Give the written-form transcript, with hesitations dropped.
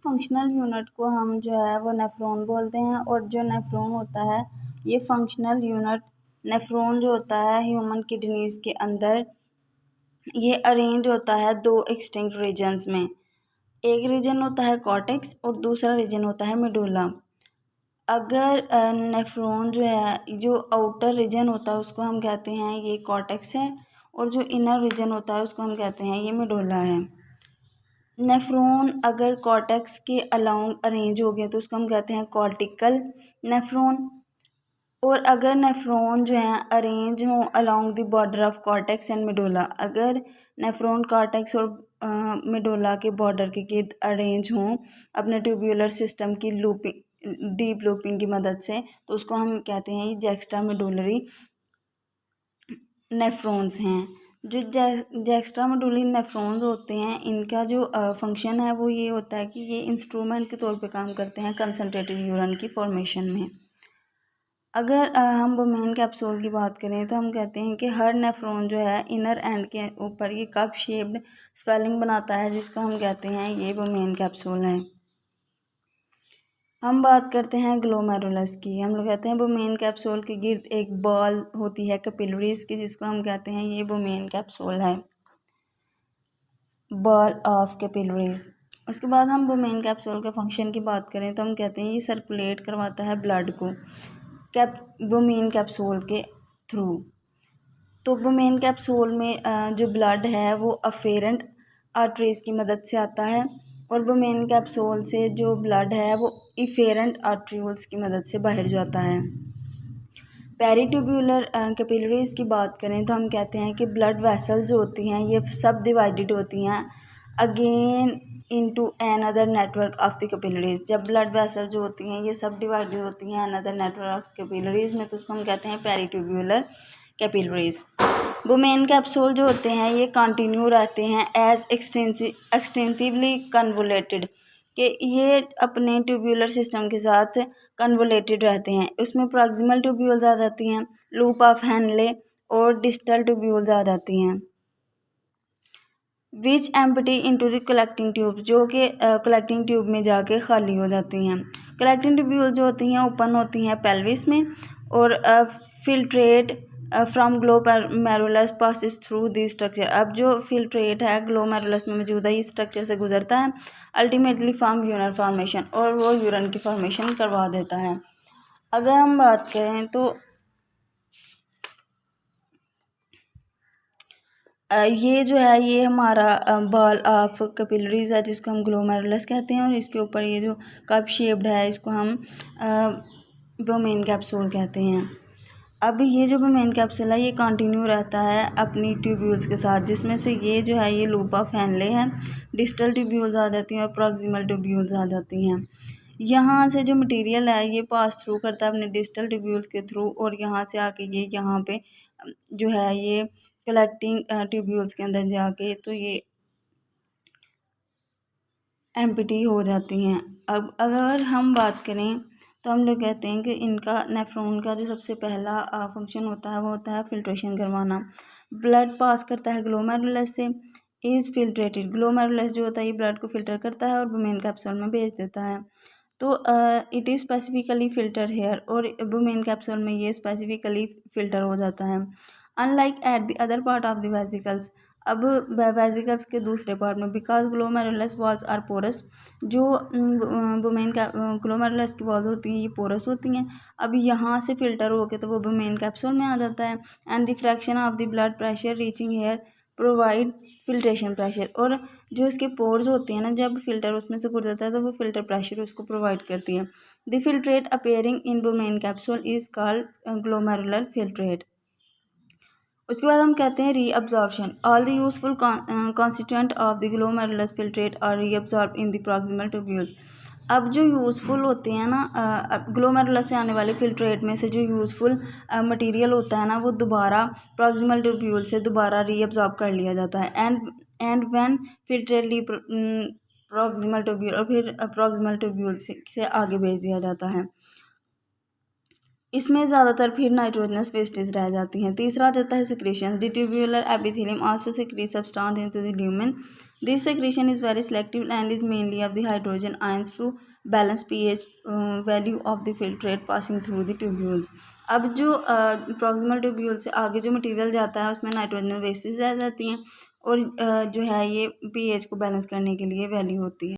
Functional unit को हम जो है वो नेफ्रॉन बोलते हैं। और जो नेफ्रॉन होता है ये फंक्शनल यूनिट नेफ्रॉन जो होता है ह्यूमन किडनीज के अंदर ये अरेंज होता है दो एक्सटिंक्ट रीजन्स में। एक रीजन होता है कॉर्टेक्स और दूसरा रीजन होता है मेडुला। अगर नेफ्रॉन जो है जो आउटर रीजन होता है उसको हम कहते हैं ये कॉर्टेक्स है और जो इनर रीजन होता है उसको हम कहते हैं ये मेडुला है। नेफ्रॉन अगर कॉर्टेक्स के अलाउंग अरेंज हो गए तो उसको हम कहते हैं कॉर्टिकल नेफ्रॉन। और अगर नेफ्रॉन जो है अरेंज हो along the border of cortex and medulla, अगर नेफ्रॉन कॉर्टेक्स और मेडुला के बॉर्डर के गिर्द अरेंज हों अपने ट्यूब्यूलर सिस्टम की लूपिंग डीप लूपिंग की मदद से, तो उसको हम कहते हैं ये जैक्स्ट्रा मेडुलरी नेफ्रॉन्स हैं। जो जैक्स्ट्रा मेडुलरी नेफ्रॉन्स होते हैं इनका जो फंक्शन है वो ये होता है कि ये इंस्ट्रूमेंट के तौर पे काम करते हैं कंसनट्रेटेड यूरिन की फॉर्मेशन में। अगर हम वुमेन कैप्सूल की बात करें तो हम कहते हैं कि हर नेफ्रॉन जो है इनर एंड के ऊपर ये कप शेप्ड स्वेलिंग बनाता है जिसको हम कहते हैं ये वुमेन कैप्सूल है। हम बात करते हैं ग्लोमेरुलस की। हम लोग कहते हैं वुमेन कैप्सूल के गिर्द एक बॉल होती है कैपिलरीज की जिसको हम कहते हैं ये वुमेन कैप्सूल है, बॉल ऑफ कैपिलरीज। उसके बाद हम वुमेन कैप्सूल के फंक्शन की बात करें तो हम कहते हैं ये सर्कुलेट करवाता है ब्लड को वुमेन कैप्सूल के थ्रू। तो वुमेन कैप्सूल में जो ब्लड है वो अफेरेंट आर्टरीज की मदद से आता है और वुमेन कैप्सूल से जो ब्लड है वो इफेरेंट आर्ट्रियोल्स की मदद से बाहर जाता है। पेरिट्यूब्यूलर कैपिलरीज की बात करें तो हम कहते हैं कि ब्लड वेसल्स होती हैं ये सब डिवाइडेड होती हैं again into another network of the capillaries. जब ब्लड वेसल जो होती हैं ये सब डिवाइडेड होती हैं अनदर नेटवर्क ऑफ कैपिलरीज में तो उसको हम कहते हैं पेरिट्यूब्यूलर कैपिलरीज। वुमेन कैप्सूल जो होते हैं ये कंटिन्यू रहते हैं एज एक्सटेंसिवली कन्वोलेटेड कि ये अपने ट्यूब्यूलर सिस्टम के साथ कन्वोलेटेड रहते हैं। उसमें प्रॉक्सिमल ट्यूब्यूल्स आ जाती हैं, लूप ऑफ हेनले और डिस्टल ट्यूब्यूल्स आ जाती हैं which empty into the collecting tube जो कि कलेक्टिंग ट्यूब में जाके खाली हो जाती हैं। कलेक्टिंग ट्यूब्यूल जो होती हैं ओपन होती हैं पेल्विस में और filtrate from glomerulus passes through the structure. अब जो फिल्ट्रेट है ग्लोमेरुलस में मौजूद है इस स्ट्रक्चर से गुजरता है अल्टीमेटली फॉर्म यूरिन फॉर्मेशन और वो यूरिन की फॉर्मेशन करवा देता है। अगर हम बात करें तो ये जो है ये हमारा बॉल ऑफ कैपिलरीज है जिसको हम ग्लोमेरुलस कहते हैं और इसके ऊपर ये जो कप शेप्ड है इसको हम वुमेन कैप्सूल कहते हैं। अब ये जो वुमेन कैप्सूल है ये कंटिन्यू रहता है अपनी ट्यूब्यूल्स के साथ जिसमें से ये जो है ये लूप ऑफ हेनले है, डिस्टल ट्यूब्यूल्स आ जाती हैं और प्रॉक्सिमल ट्यूब्यूल्स आ जाती हैं। यहाँ से जो मटेरियल है ये पास थ्रू करता है अपने डिस्टल ट्यूब्यूल्स के थ्रू और यहाँ से आके ये यहाँ पे जो है ये कलेक्टिंग ट्यूब्यूल्स के अंदर जाके तो ये एम्प्टी हो जाती हैं। अब अगर हम बात करें तो हम लोग कहते हैं कि इनका नेफ्रॉन का जो सबसे पहला फंक्शन होता है वो होता है फिल्ट्रेशन करवाना। ब्लड पास करता है ग्लोमेरुलस से, इज़ फिल्ट्रेटेड। ग्लोमेरुलस जो होता है ये ब्लड को फिल्टर करता है और वुमेन कैप्सूल में भेज देता है। तो it is specifically filter here और वुमेन कैप्सूल में ये स्पेसिफिकली फिल्टर हो जाता है unlike at the other part of the vesicles. अब वेसिकल्स के दूसरे पार्ट में because glomerulus walls are porous, जो वुमेन का ग्लोमेरुलस की वॉल्स होती हैं ये पोरस होती हैं। अब यहाँ से फिल्टर होके तो वो वुमेन कैप्सूल में आ जाता है and the fraction of the blood pressure reaching here provide filtration pressure. और जो इसके पोर्स होते हैं ना जब फिल्टर उसमें से गुजरता है तो वो फिल्टर प्रेशर उसको प्रोवाइड करती है। The filtrate appearing in Bowman capsule is called glomerular filtrate. उसके बाद हम कहते हैं reabsorption. All the useful constituent of the glomerulus filtrate और reabsorb in the proximal tubules. अब जो यूज़फुल होते हैं ना ग्लोमेरुलस से आने वाले फिल्ट्रेट में से जो यूज़फुल मटेरियल होता है ना वो दोबारा प्रॉक्सिमल ट्यूब्यूल से दोबारा रीअब्जॉर्ब कर लिया जाता है and when filtrate proximal tubule और फिर प्रॉक्सिमल ट्यूब्यूल से आगे भेज दिया जाता है। इसमें ज़्यादातर फिर नाइट्रोजनस वेस्टेज रह जाती हैं। तीसरा आ जाता है secretion. The tubular epithelium also secrete substance into the lumen. This secretion is very selective and is mainly of the hydrogen ions to balance pH value of the filtrate passing through the tubules. अब जो proximal tubule से आगे जो material जाता है उसमें nitrogen wastage रह जाती हैं और जो है ये पीएच को बैलेंस करने के लिए वैल्यू होती है।